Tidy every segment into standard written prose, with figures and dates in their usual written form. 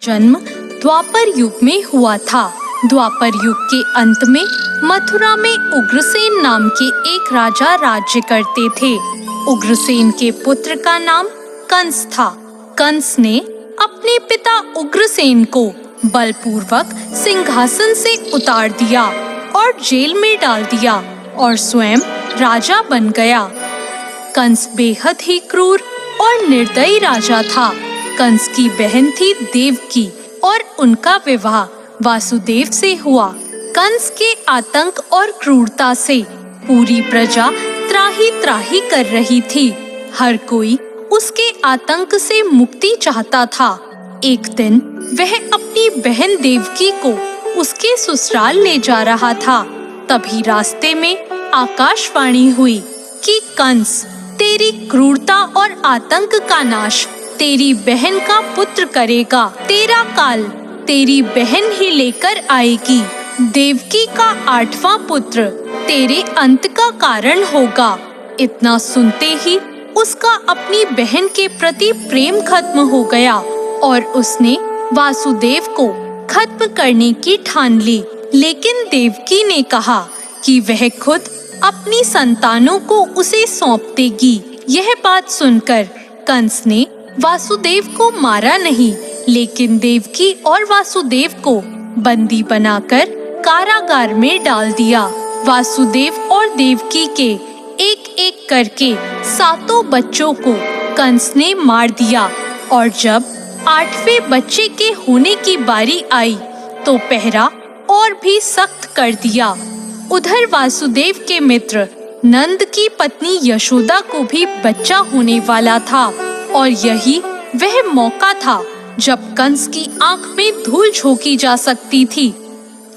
जन्म द्वापर युग में हुआ था। द्वापर युग के अंत में मथुरा में उग्रसेन नाम के एक राजा राज्य करते थे। उग्रसेन के पुत्र का नाम कंस था। कंस ने अपने पिता उग्रसेन को बलपूर्वक सिंहासन से उतार दिया और जेल में डाल दिया और स्वयं राजा बन गया। कंस बेहद ही क्रूर और निर्दयी राजा था। कंस की बहन थी देवकी और उनका विवाह वासुदेव से हुआ। कंस के आतंक और क्रूरता से पूरी प्रजा त्राही त्राही कर रही थी। हर कोई उसके आतंक से मुक्ति चाहता था। एक दिन वह अपनी बहन देवकी को उसके ससुराल ले जा रहा था। तभी रास्ते में आकाशवाणी हुई कि कंस, तेरी क्रूरता और आतंक का नाश तेरी बहन का पुत्र करेगा। तेरा काल तेरी बहन ही लेकर आएगी। देवकी का 8वां पुत्र तेरे अंत का कारण होगा। इतना सुनते ही उसका अपनी बहन के प्रति प्रेम खत्म हो गया और उसने वासुदेव को खत्म करने की ठान ली। लेकिन देवकी ने कहा कि वह खुद अपनी संतानों को उसे सौंप देगी। यह बात सुनकर कंस ने वासुदेव को मारा नहीं, लेकिन देवकी और वासुदेव को बंदी बनाकर कारागार में डाल दिया। वासुदेव और देवकी के एक एक करके 7 बच्चों को कंस ने मार दिया और जब 8वें बच्चे के होने की बारी आई तो पहरा और भी सख्त कर दिया। उधर वासुदेव के मित्र नंद की पत्नी यशोदा को भी बच्चा होने वाला था और यही वह मौका था जब कंस की आंख में धूल झोंकी जा सकती थी।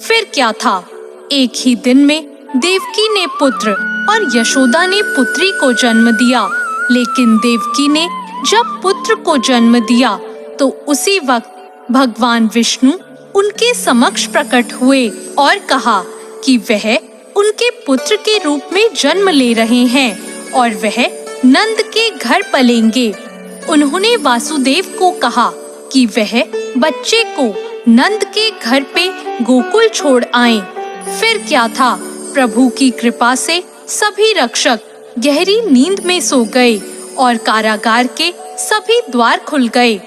फिर क्या था, एक ही दिन में देवकी ने पुत्र और यशोदा ने पुत्री को जन्म दिया। लेकिन देवकी ने जब पुत्र को जन्म दिया तो उसी वक्त भगवान विष्णु उनके समक्ष प्रकट हुए और कहा कि वह उनके पुत्र के रूप में जन्म ले रहे हैं और वह नंद के घर पलेंगे। उन्होंने वासुदेव को कहा कि वह बच्चे को नंद के घर पे गोकुल छोड़ आएं। फिर क्या था, प्रभु की कृपा से सभी रक्षक गहरी नींद में सो गए और कारागार के सभी द्वार खुल गए।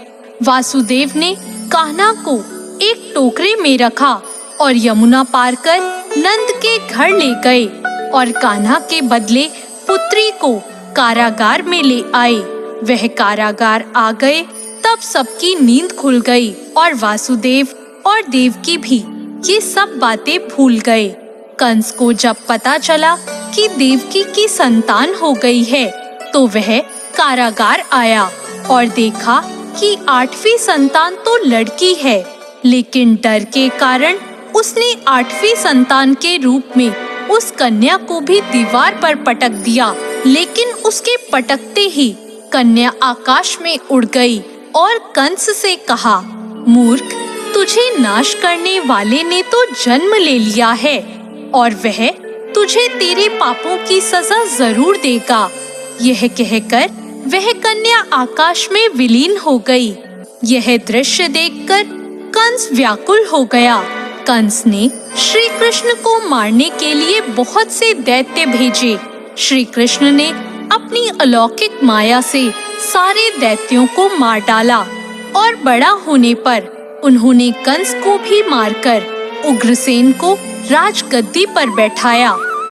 वासुदेव ने कान्हा को एक टोकरे में रखा और यमुना पार कर नंद के घर ले गए और कान्हा के बदले पुत्री को कारागार में ले आए। वह कारागार आ गए तब सबकी नींद खुल गई और वासुदेव और देवकी भी ये सब बातें भूल गए। कंस को जब पता चला कि देवकी की संतान हो गई है तो वह कारागार आया और देखा कि 8वीं संतान तो लड़की है, लेकिन डर के कारण उसने 8वीं संतान के रूप में उस कन्या को भी दीवार पर पटक दिया। लेकिन उसके पटकते ही कन्या आकाश में उड़ गई और कंस से कहा, मूर्ख, तुझे नाश करने वाले ने तो जन्म ले लिया है और वह तुझे तेरे पापों की सजा जरूर देगा। यह कहकर वह कन्या आकाश में विलीन हो गई। यह दृश्य देखकर कंस व्याकुल हो गया। कंस ने श्री कृष्ण को मारने के लिए बहुत से दैत्य भेजे। श्री कृष्ण ने अपनी अलौकिक माया से सारे दैत्यों को मार डाला और बड़ा होने पर उन्होंने कंस को भी मारकर उग्रसेन को राजगद्दी पर बैठाया।